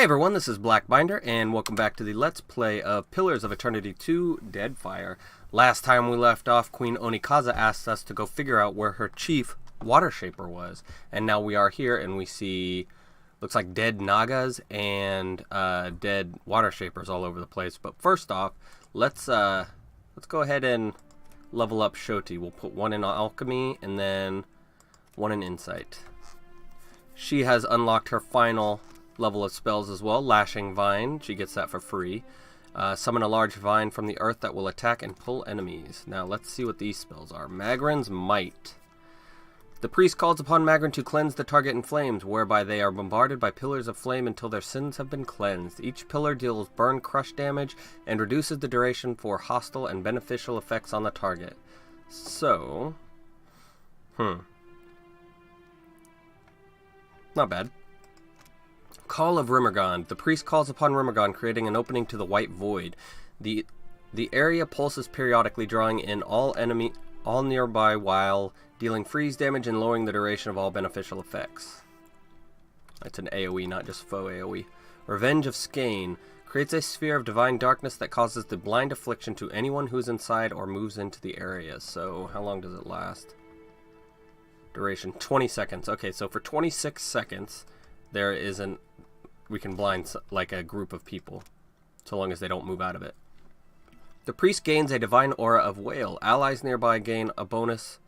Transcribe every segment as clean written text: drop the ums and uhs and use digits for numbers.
Hey everyone, this is Blackbinder, and welcome back to the Let's Play of Pillars of Eternity 2 Deadfire. Last time we left off, Queen Onikaza asked us to go figure out where her chief Watershaper was. And now we are here, and we see, looks like dead Nagas and dead Watershapers all over the place. But first off, let's go ahead and level up Shoti. We'll put one in Alchemy, and then one in Insight. She has unlocked her final level of spells as well. Lashing Vine, she gets that for free. Summon a large vine from the earth that will attack and pull enemies. Now let's see what these spells are. Magrin's Might. The priest calls upon Magrin to cleanse the target in flames, whereby they are bombarded by pillars of flame until their sins have been cleansed. Each pillar deals burn crush damage and reduces the duration for hostile and beneficial effects on the target. So, not bad. Call of Rimmergond. The priest calls upon Rimmergond, creating an opening to the White Void. The area pulses periodically, drawing in all nearby while dealing freeze damage and lowering the duration of all beneficial effects. It's an AoE, not just faux AoE. Revenge of Skane. Creates a sphere of divine darkness that causes the blind affliction to anyone who's inside or moves into the area. So, how long does it last? Duration, 20 seconds. Okay, so for 26 seconds, we can blind like a group of people, so long as they don't move out of it. The priest gains a divine aura of whale. Allies nearby gain a bonus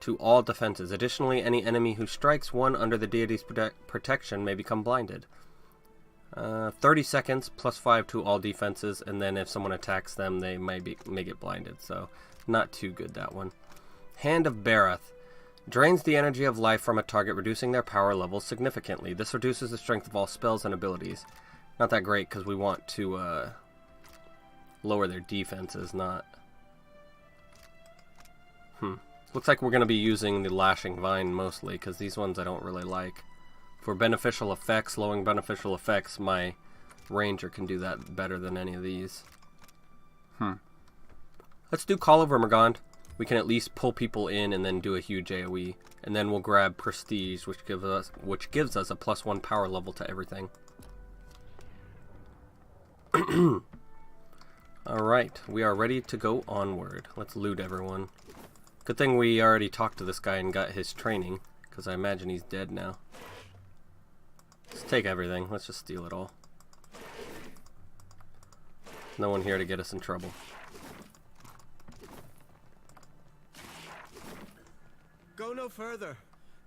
to all defenses. Additionally, any enemy who strikes one under the deity's protection may become blinded. 30 seconds plus 5 to all defenses, and then if someone attacks them, they may get blinded. So, not too good, that one. Hand of Barath. Drains the energy of life from a target, reducing their power levels significantly. This reduces the strength of all spells and abilities. Not that great, because we want to lower their defenses, not... Looks like we're going to be using the Lashing Vine mostly, because these ones I don't really like. For beneficial effects, lowering beneficial effects, my Ranger can do that better than any of these. Let's do Call of Rimmergond. We can at least pull people in and then do a huge AoE. And then we'll grab Prestige, which gives us a +1 power level to everything. Alright, we are ready to go onward. Let's loot everyone. Good thing we already talked to this guy and got his training, because I imagine he's dead now. Let's take everything. Let's just steal it all. No one here to get us in trouble. Go no further.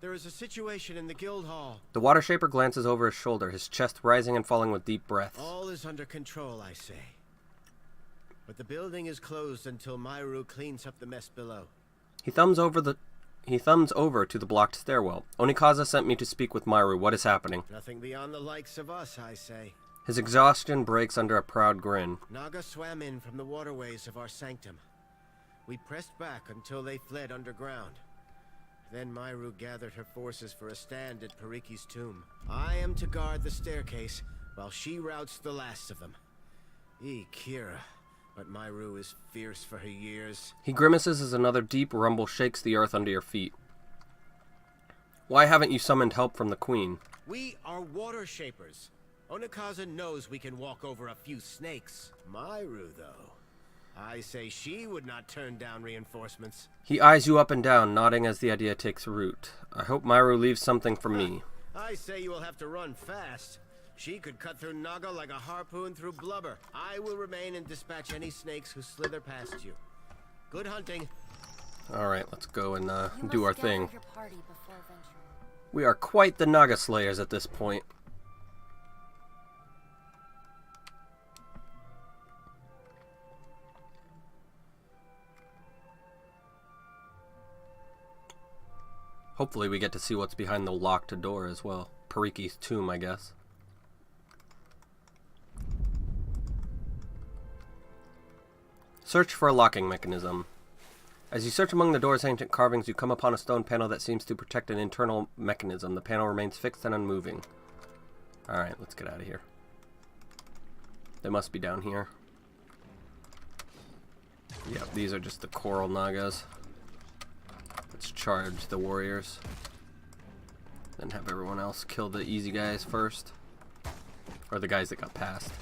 There is a situation in the guild hall. The Watershaper glances over his shoulder, his chest rising and falling with deep breaths. All is under control, I say. But the building is closed until Myru cleans up the mess below. He thumbs over to the blocked stairwell. Onikaza sent me to speak with Myru. What is happening? Nothing beyond the likes of us, I say. His exhaustion breaks under a proud grin. Naga swam in from the waterways of our sanctum. We pressed back until they fled underground. Then Myru gathered her forces for a stand at Pariki's tomb. I am to guard the staircase, while she routs the last of them. Kira, but Myru is fierce for her years. He grimaces as another deep rumble shakes the earth under your feet. Why haven't you summoned help from the Queen? We are Watershapers. Onikaza knows we can walk over a few snakes. Myru, though, I say she would not turn down reinforcements. He eyes you up and down, nodding as the idea takes root. I hope Myru leaves something for me. I say you will have to run fast. She could cut through Naga like a harpoon through blubber. I will remain and dispatch any snakes who slither past you. Good hunting. Alright, let's go and do our thing. We are quite the Naga Slayers at this point. Hopefully we get to see what's behind the locked door as well. Pariki's tomb, I guess. Search for a locking mechanism. As you search among the door's ancient carvings, you come upon a stone panel that seems to protect an internal mechanism. The panel remains fixed and unmoving. Alright, let's get out of here. They must be down here. Yep, these are just the coral Nagas. Let's charge the warriors. Then have everyone else kill the easy guys first. Or the guys that got past.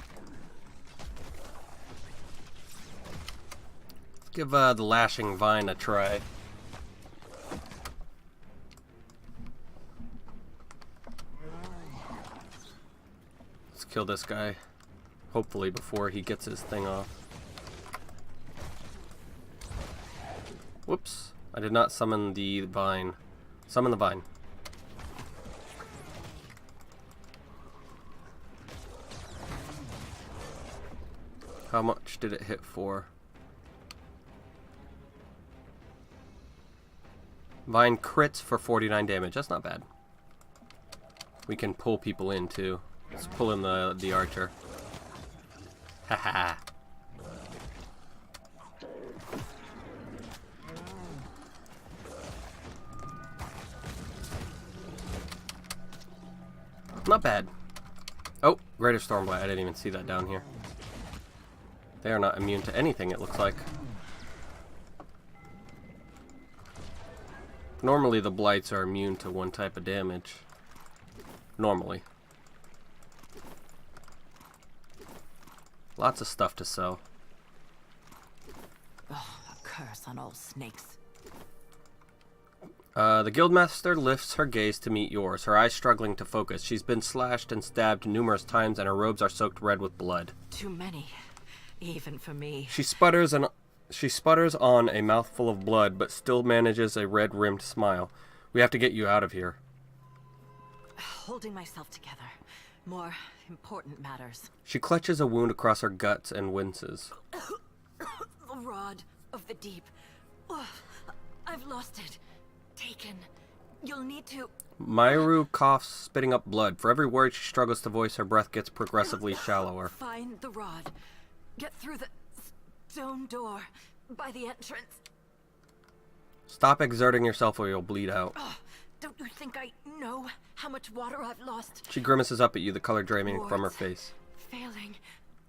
Let's give the lashing vine a try. Let's kill this guy. Hopefully before he gets his thing off. Whoops. I did not summon the vine. Summon the vine. How much did it hit for? Vine crits for 49 damage. That's not bad. We can pull people in too. Let's pull in the archer. Haha. Not bad. Oh, Greater Stormblight. I didn't even see that down here. They are not immune to anything, it looks like. Normally the blights are immune to one type of damage. Normally. Lots of stuff to sell. Oh, a curse on all snakes. The Guildmaster lifts her gaze to meet yours, her eyes struggling to focus. She's been slashed and stabbed numerous times, and her robes are soaked red with blood. Too many, even for me. She sputters on a mouthful of blood, but still manages a red-rimmed smile. We have to get you out of here. Holding myself together. More important matters. She clutches a wound across her guts and winces. The rod of the deep. Oh, I've lost it. Taken. You'll need to... Myru coughs, spitting up blood. For every word she struggles to voice, her breath gets progressively shallower. Find the rod. Get through the stone door by the entrance. Stop exerting yourself or you'll bleed out. Oh, don't you think I know how much water I've lost? She grimaces up at you, the color draining from her Wards. face. Failing.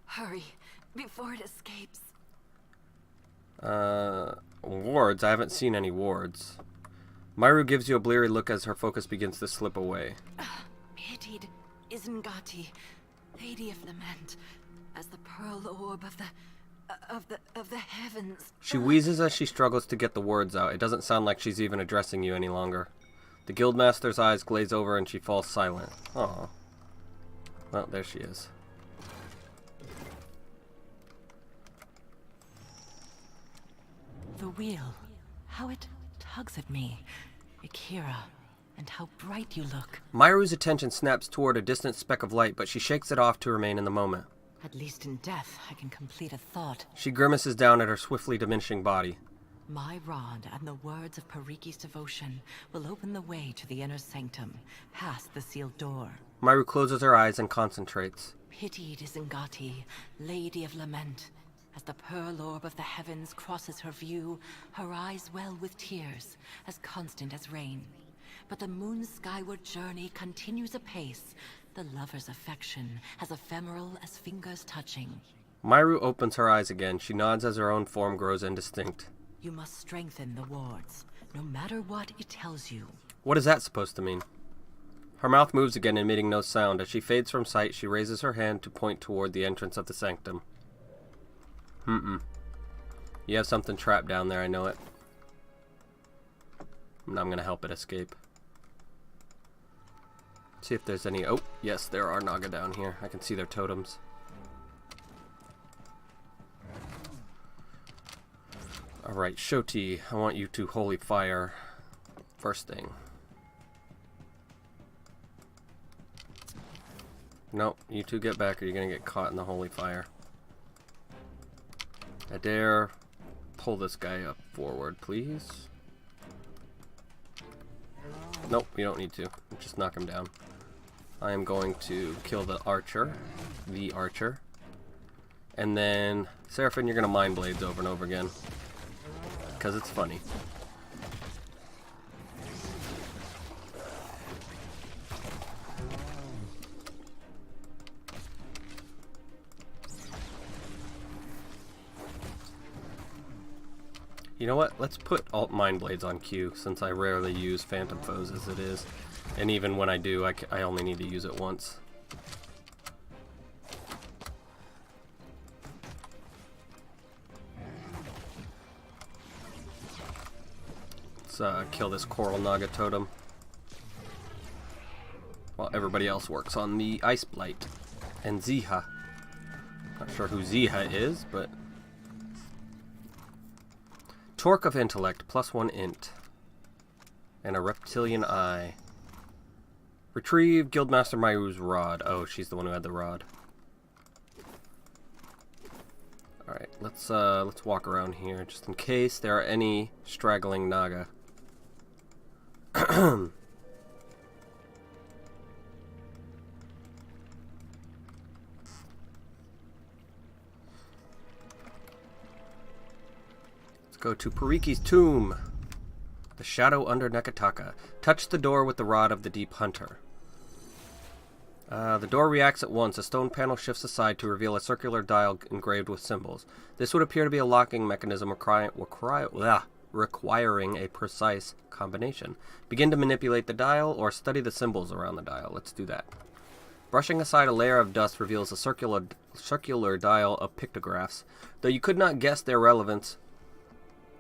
Hurry, before it escapes. Wards? I haven't seen any wards. Myru gives you a bleary look as her focus begins to slip away. Pitied Isengati, Lady of Lament, as the pearl orb of the heavens. She wheezes as she struggles to get the words out. It doesn't sound like she's even addressing you any longer. The Guildmaster's eyes glaze over and she falls silent. Aww. Well, there she is. The wheel, how it tugs at me. Akira, and how bright you look. Myru's attention snaps toward a distant speck of light, but she shakes it off to remain in the moment. At least in death, I can complete a thought. She grimaces down at her swiftly diminishing body. My rod and the words of Pariki's devotion will open the way to the inner sanctum, past the sealed door. Myru closes her eyes and concentrates. Pitied Isengati, Lady of Lament. As the pearl orb of the heavens crosses her view, her eyes well with tears, as constant as rain. But the moon's skyward journey continues apace, the lover's affection as ephemeral as fingers touching. Myru opens her eyes again. She nods as her own form grows indistinct. You must strengthen the wards, no matter what it tells you. What is that supposed to mean? Her mouth moves again, emitting no sound. As she fades from sight, she raises her hand to point toward the entrance of the sanctum. You have something trapped down there, I know it. And I'm gonna help it escape. See if there's any... Oh, yes, there are Naga down here. I can see their totems. Alright, Shoti, I want you to holy fire first thing. Nope, you two get back or you're gonna get caught in the holy fire. I dare pull this guy up forward, please. Nope, you don't need to. Just knock him down. I am going to kill the archer. And then, Seraphim, you're gonna mind blades over and over again. Because it's funny. You know what? Let's put alt mind blades on Q, since I rarely use phantom foes as it is. And even when I do, I only need to use it once. Let's kill this Coral Naga totem. While everybody else works on the Ice Blight. And Ziha. Not sure who Ziha is, but... Torque of Intellect, +1 int. And a Reptilian Eye. Retrieve Guildmaster Mayu's Rod. Oh, she's the one who had the rod. Alright, let's walk around here, just in case there are any straggling Naga. Go to Pariki's tomb. The shadow under Nekataka. Touch the door with the rod of the deep hunter. The door reacts at once. A stone panel shifts aside to reveal a circular dial engraved with symbols. This would appear to be a locking mechanism requiring a precise combination. Begin to manipulate the dial or study the symbols around the dial. Let's do that. Brushing aside a layer of dust reveals a circular dial of pictographs. Though you could not guess their relevance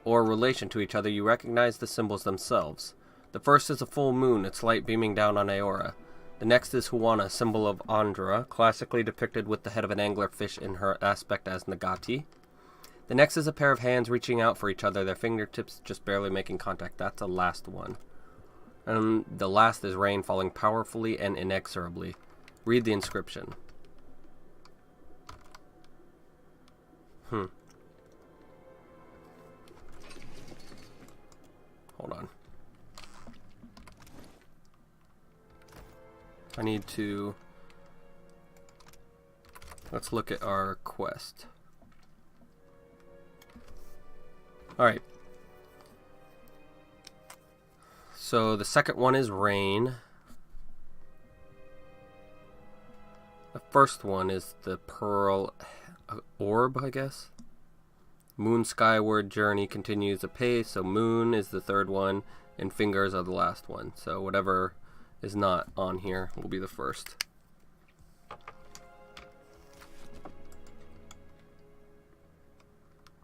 or relation to each other, you recognize the symbols themselves. The first is a full moon, its light beaming down on Aora. The next is Huana, symbol of Andra, classically depicted with the head of an anglerfish in her aspect as Nagati. The next is a pair of hands reaching out for each other, their fingertips just barely making contact. That's the last one. And the last is rain falling powerfully and inexorably. Read the inscription. Hold on. I need to... Let's look at our quest. Alright. So the second one is rain. The first one is the pearl orb, I guess. Moon skyward journey continues apace, so moon is the third one, and fingers are the last one. So whatever is not on here will be the first.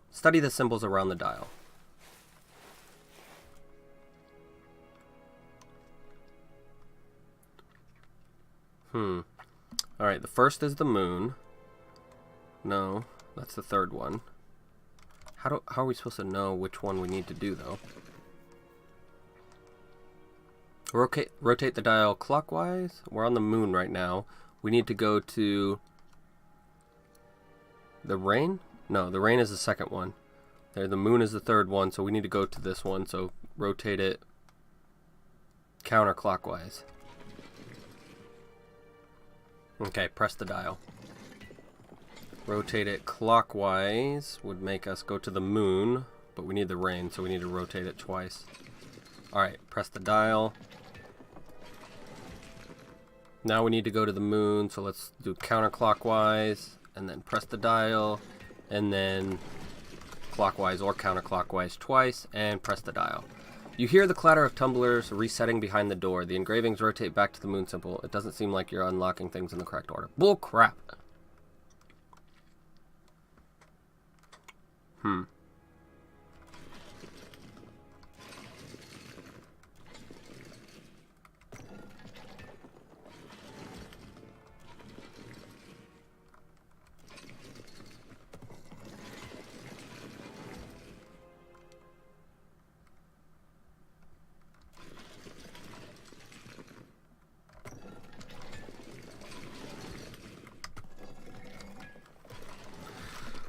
Study the symbols around the dial. Alright, the first is the moon. No, that's the third one. How are we supposed to know which one we need to do, though? Rotate the dial clockwise. We're on the moon right now. We need to go to the rain? No, the rain is the second one. There, the moon is the third one, so we need to go to this one. So rotate it counterclockwise. Okay, press the dial. Rotate it clockwise would make us go to the moon, but we need the rain, so we need to rotate it twice. Alright, press the dial. Now we need to go to the moon, so let's do counterclockwise, and then press the dial, and then clockwise or counterclockwise twice, and press the dial. You hear the clatter of tumblers resetting behind the door. The engravings rotate back to the moon symbol. It doesn't seem like you're unlocking things in the correct order. Bull crap!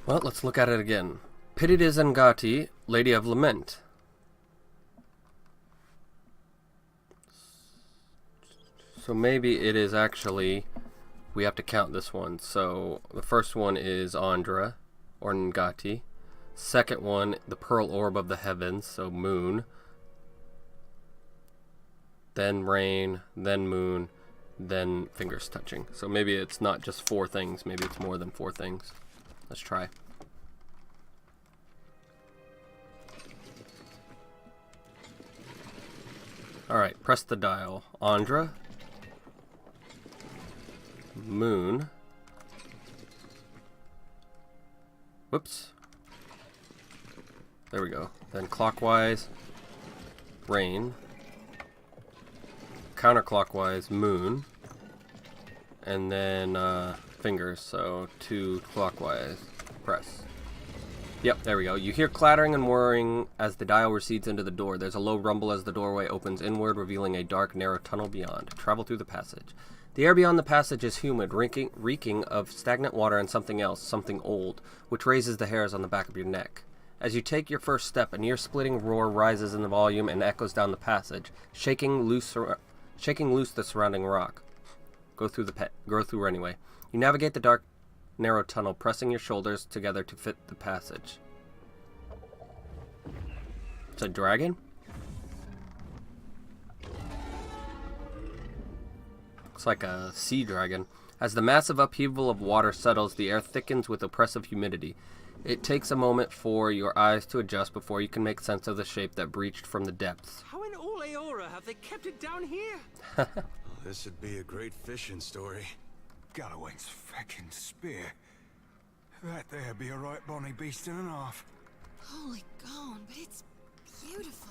Well, let's look at it again. Pitied is Ngati, Lady of Lament. So maybe it is actually, we have to count this one. So the first one is Andra, or Ngati. Second one, the Pearl Orb of the Heavens, so moon. Then rain, then moon, then fingers touching. So maybe it's not just 4 things, maybe it's more than 4 things. Let's try. Alright, press the dial. Andra. Moon. Whoops. There we go. Then clockwise. rain. Counterclockwise, moon. And then fingers, so 2 clockwise. Press. Yep, there we go. You hear clattering and whirring as the dial recedes into the door. There's a low rumble as the doorway opens inward, revealing a dark, narrow tunnel beyond. Travel through the passage. The air beyond the passage is humid, reeking of stagnant water and something else, something old, which raises the hairs on the back of your neck. As you take your first step, a near-splitting roar rises in the volume and echoes down the passage, shaking loose the surrounding rock. Go through anyway. You navigate the dark, narrow tunnel, pressing your shoulders together to fit the passage. It's a dragon? Looks like a sea dragon. As the massive upheaval of water settles, the air thickens with oppressive humidity. It takes a moment for your eyes to adjust before you can make sense of the shape that breached from the depths. How in all Aora have they kept it down here? This would be a great fishing story. Galloway's feckin' spear. That there be a right bonny beast and a half. Holy gone, but it's beautiful.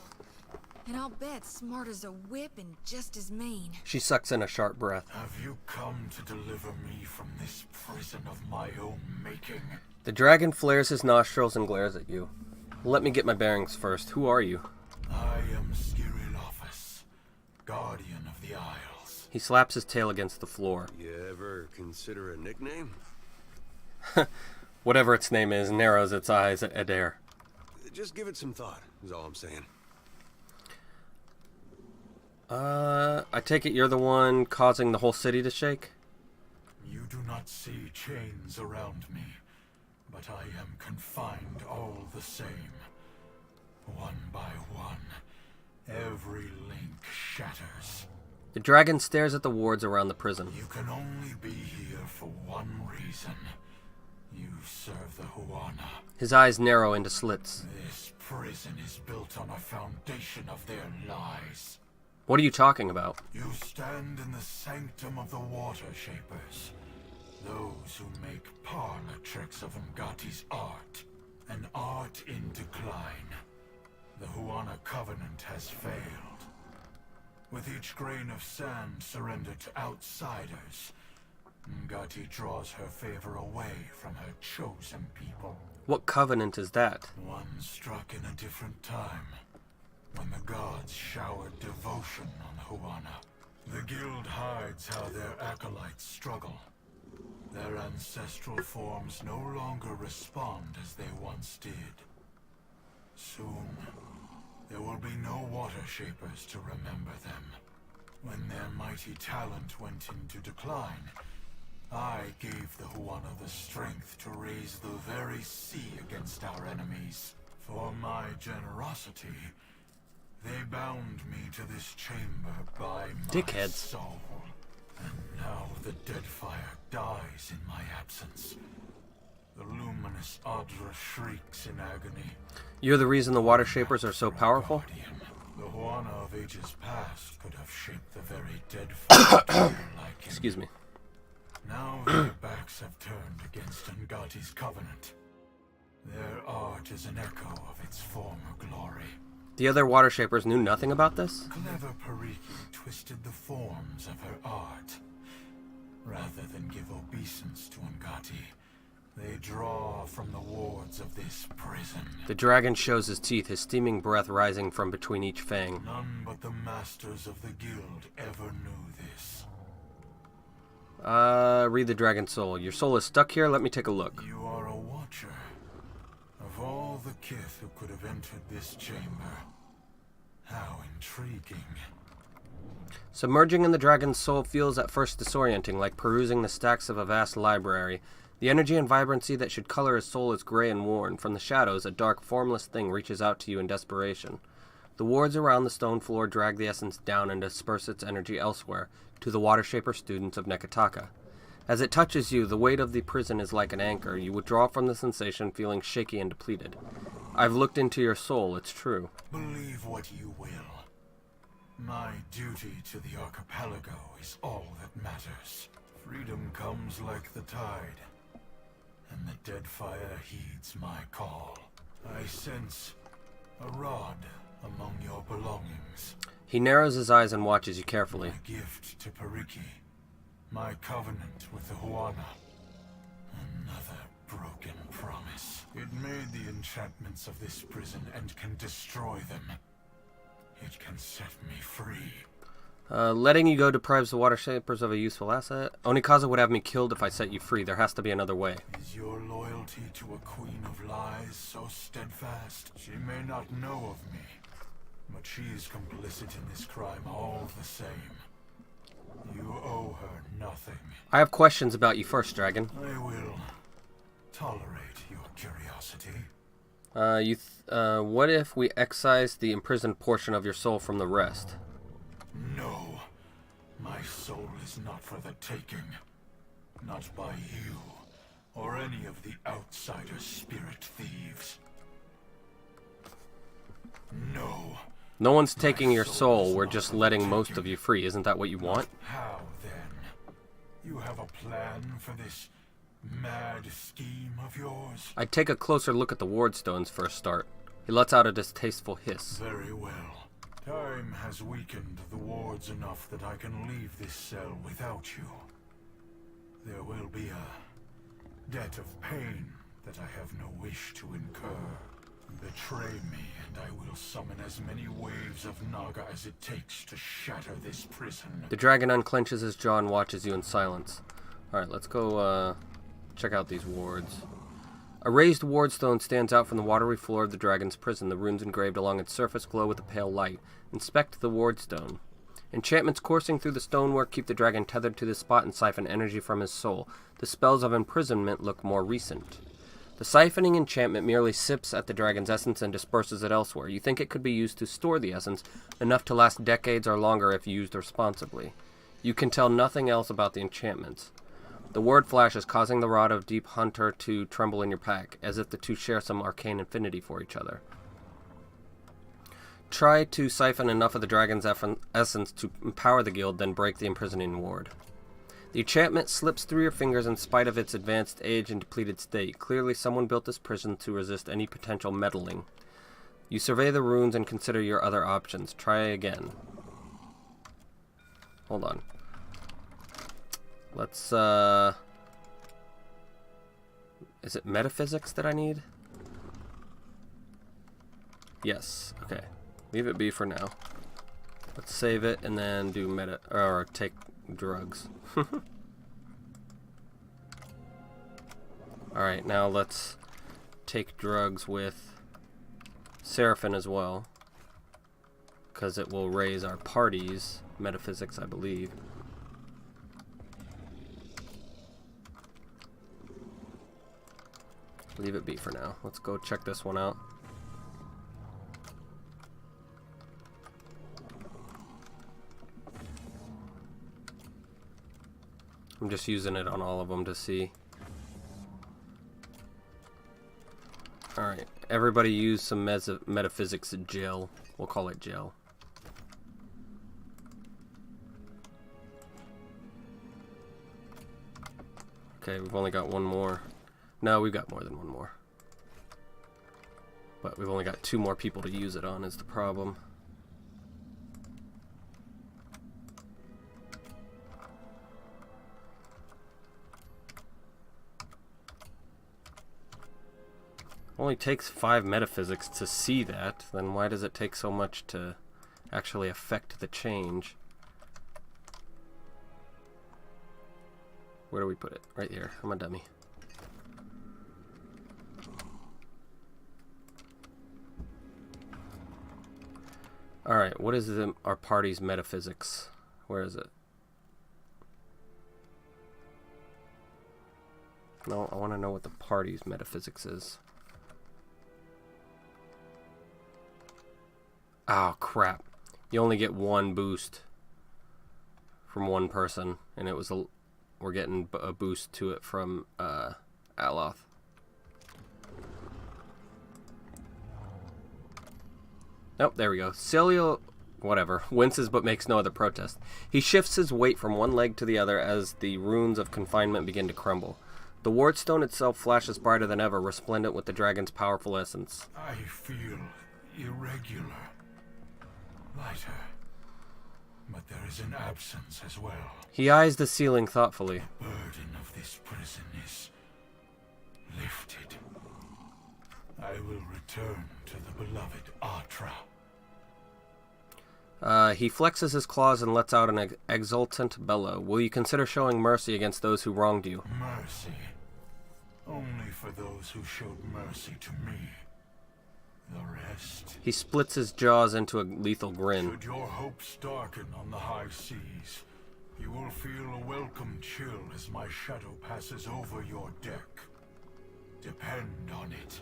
And I'll bet smart as a whip and just as mean. She sucks in a sharp breath. Have you come to deliver me from this prison of my own making? The dragon flares his nostrils and glares at you. Let me get my bearings first. Who are you? I am Skirilophus, guardian of the Isles. He slaps his tail against the floor. You ever consider a nickname? Whatever its name is narrows its eyes at Adair. Just give it some thought, is all I'm saying. I take it you're the one causing the whole city to shake? You do not see chains around me, but I am confined all the same. One by one, every link shatters. The dragon stares at the wards around the prison. You can only be here for one reason. You serve the Huana. His eyes narrow into slits. This prison is built on a foundation of their lies. What are you talking about? You stand in the sanctum of the Watershapers. Those who make parlor tricks of Ngati's art. An art in decline. The Huana Covenant has failed. With each grain of sand surrendered to outsiders, Ngati draws her favor away from her chosen people. What covenant is that? One struck in a different time, when the gods showered devotion on Huana. The guild hides how their acolytes struggle. Their ancestral forms no longer respond as they once did. Soon, there will be no Watershapers to remember them. When their mighty talent went into decline, I gave the Huana the strength to raise the very sea against our enemies. For my generosity, they bound me to this chamber by my Dickheads. soul. And now the Deadfire dies in my absence. The luminous Adra shrieks in agony. You're the reason the Watershapers are so powerful? Guardian. The Huana of ages past could have shaped the very Deadfire to be like him. Excuse me. Now their backs have turned against Ngati's covenant. Their art is an echo of its former glory. The other Watershapers knew nothing about this? Clever Pariki twisted the forms of her art. Rather than give obeisance to Ngati, they draw from the wards of this prison. The dragon shows his teeth, his steaming breath rising from between each fang. None but the masters of the guild ever knew this. Read the dragon soul. Your soul is stuck here, let me take a look. You are a watcher. Of all the kith who could have entered this chamber, how intriguing. Submerging in the dragon's soul feels at first disorienting, like perusing the stacks of a vast library. The energy and vibrancy that should color his soul is gray and worn. From the shadows, a dark, formless thing reaches out to you in desperation. The wards around the stone floor drag the essence down and disperse its energy elsewhere, to the Watershaper students of Nekataka. As it touches you, the weight of the prison is like an anchor. You withdraw from the sensation, feeling shaky and depleted. I've looked into your soul, it's true. Believe what you will. My duty to the archipelago is all that matters. Freedom comes like the tide, and the Deadfire heeds my call. I sense a rod among your belongings. He narrows his eyes and watches you carefully. My gift to Periki. My covenant with the Huana. Another broken promise. It made the enchantments of this prison and can destroy them. It can set me free. Letting you go deprives the Watershapers of a useful asset. Onikaza would have me killed if I set you free. There has to be another way. Is your loyalty to a queen of lies so steadfast? She may not know of me, but she is complicit in this crime all the same. You owe her nothing. I have questions about you first, Dragon. I will tolerate your curiosity. What if we excise the imprisoned portion of your soul from the rest? No. My soul is not for the taking. Not by you, or any of the outsider spirit thieves. No. No one's taking your soul, we're just letting most of you free. Isn't that what you want? How then? You have a plan for this mad scheme of yours? I'd take a closer look at the wardstones for a start. He lets out a distasteful hiss. Very well. Time has weakened the wards enough that I can leave this cell without you. There will be a debt of pain that I have no wish to incur. Betray me, and I will summon as many waves of Naga as it takes to shatter this prison. The dragon unclenches his jaw and watches you in silence. Alright, let's go check out these wards. A raised wardstone stands out from the watery floor of the dragon's prison. The runes engraved along its surface glow with a pale light. Inspect the wardstone. Enchantments coursing through the stonework keep the dragon tethered to the spot and siphon energy from his soul. The spells of imprisonment look more recent. The siphoning enchantment merely sips at the dragon's essence and disperses it elsewhere. You think it could be used to store the essence, enough to last decades or longer if used responsibly. You can tell nothing else about the enchantments. The word flashes, causing the rod of Deep Hunter to tremble in your pack, as if the two share some arcane affinity for each other. Try to siphon enough of the dragon's essence to empower the guild, then break the imprisoning ward. The enchantment slips through your fingers in spite of its advanced age and depleted state. Clearly, someone built this prison to resist any potential meddling. You survey the runes and consider your other options. Try again. Hold on. Let's, is it metaphysics that I need? Yes, okay. Leave it be for now. Let's save it and then do or take drugs. Alright, now let's take drugs with Seraphim as well, because it will raise our party's metaphysics, I believe. Leave it be for now. Let's go check this one out. I'm just using it on all of them to see. Alright, everybody use some metaphysics gel. We'll call it gel. Okay, we've only got one more. No, we've got more than one more. But we've only got 2 more people to use it on is the problem. Only takes 5 metaphysics to see that, then why does it take so much to actually affect the change? Where do we put it? Right here. I'm a dummy. Alright, what is our party's metaphysics? Where is it? No, I want to know what the party's metaphysics is. Oh, crap. You only get 1 boost from 1 person, and it was we're getting a boost to it from Aloth. Nope, there we go. Celio, whatever, winces but makes no other protest. He shifts his weight from one leg to the other as the runes of confinement begin to crumble. The wardstone itself flashes brighter than ever, resplendent with the dragon's powerful essence. I feel irregular. Lighter. But there is an absence as well. He eyes the ceiling thoughtfully. The burden of this prison is lifted. I will return to the beloved Atra. He flexes his claws and lets out an exultant bellow. Will you consider showing mercy against those who wronged you? Mercy. Only for those who showed mercy to me. The rest. He splits his jaws into a lethal grin. Should your hopes darken on the high seas, you will feel a welcome chill as my shadow passes over your deck. Depend on it.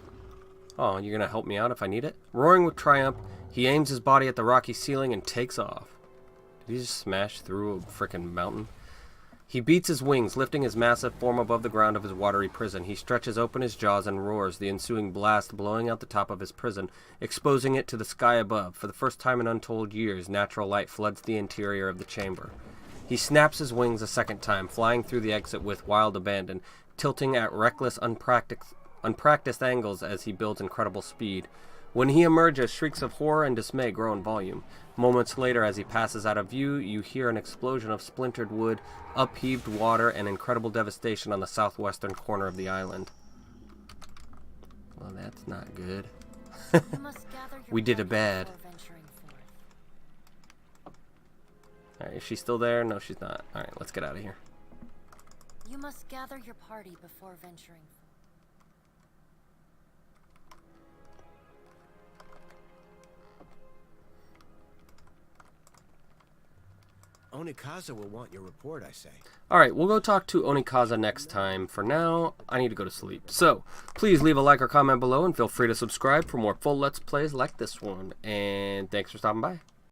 Oh, you're gonna help me out if I need it? Roaring with triumph, he aims his body at the rocky ceiling and takes off. Did he just smash through a frickin' mountain? He beats his wings, lifting his massive form above the ground of his watery prison. He stretches open his jaws and roars, the ensuing blast blowing out the top of his prison, exposing it to the sky above. For the first time in untold years, natural light floods the interior of the chamber. He snaps his wings a second time, flying through the exit with wild abandon, tilting at reckless, unpracticed angles as he builds incredible speed. When he emerges, shrieks of horror and dismay grow in volume. Moments later, as he passes out of view, you hear an explosion of splintered wood, upheaved water, and incredible devastation on the southwestern corner of the island. Well, that's not good. We did it bad. Alright, is she still there? No, she's not. Alright, let's get out of here. You must gather your party before venturing. Onikaza will want your report, I say. Alright, we'll go talk to Onikaza next time. For now, I need to go to sleep. So, please leave a like or comment below and feel free to subscribe for more full Let's Plays like this one. And thanks for stopping by.